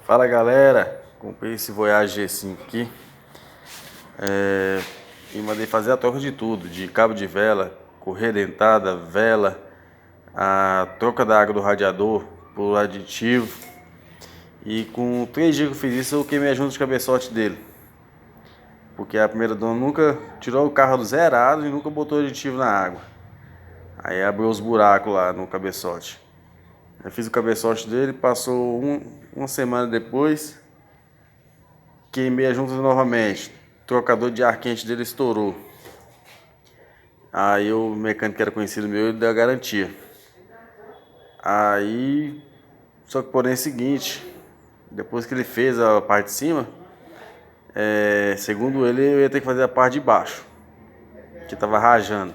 Fala galera, comprei esse Voyage G5 aqui e mandei fazer a troca de tudo, de cabo de vela, correia dentada, vela, a troca da água do radiador por aditivo. E com 3 dias que eu fiz isso, eu queimei a junta de cabeçote dele, porque a primeira dona nunca tirou o carro do zerado e nunca botou aditivo na água. Aí abriu os buracos lá no cabeçote. Eu fiz o cabeçote dele, passou uma semana depois, queimei a junta novamente. O trocador de ar quente dele estourou. Aí o mecânico que era conhecido meu, ele deu a garantia. Aí, só que porém é o seguinte, depois que ele fez a parte de cima, segundo ele, eu ia ter que fazer a parte de baixo, que tava rajando.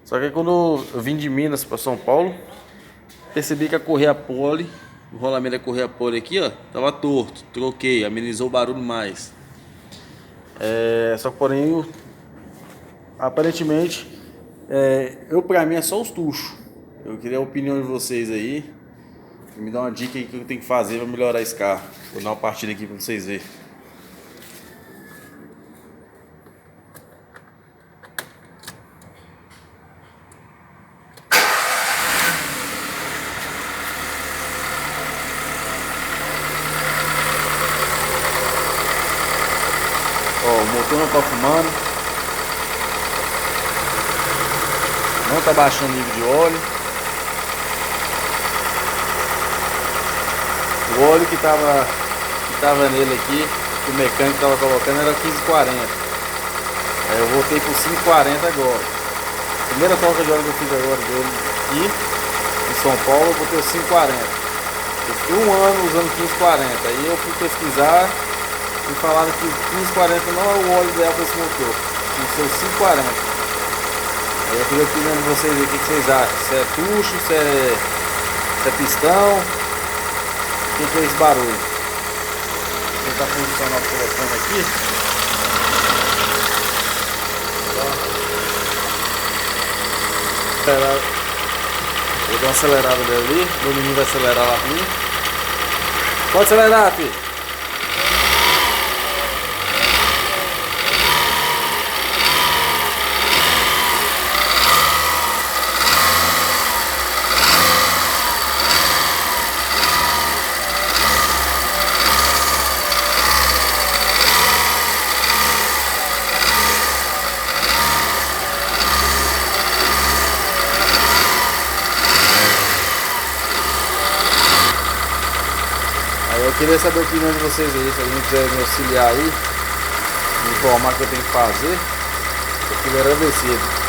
Só que aí, quando eu vim de Minas para São Paulo, percebi que a correia pole, o rolamento da correia pole aqui, ó, tava torto. Troquei, amenizou o barulho mais. Só que porém, aparentemente, pra mim é só os tuchos. Eu queria a opinião de vocês aí. Me dá uma dica aí que eu tenho que fazer pra melhorar esse carro. Vou dar uma partida aqui pra vocês verem. Ó, o motor não tá fumando, não tá baixando o nível de óleo. O óleo que tava nele aqui, que o mecânico tava colocando, era 15,40. Aí eu voltei pro 5,40 agora. Primeira troca de óleo que eu fiz agora dele aqui em São Paulo, eu botei o 5,40. Eu fiquei um ano usando 15,40. Aí eu fui pesquisar e falaram que o 15,40 não é o óleo ideal para esse motor, tem que ser o 5,40. Aí eu queria opinião de vocês aí, o que vocês acham? Se é tucho, se é pistão, o que é esse barulho? Vou tentar posicionar o telefone aqui. Vou dar uma acelerada ali, meu menino vai acelerar lá pra mim. Pode acelerar, filho. Eu queria saber a opinião de vocês aí, se alguém quiser me auxiliar aí, me informar o que eu tenho que fazer, eu fico agradecido.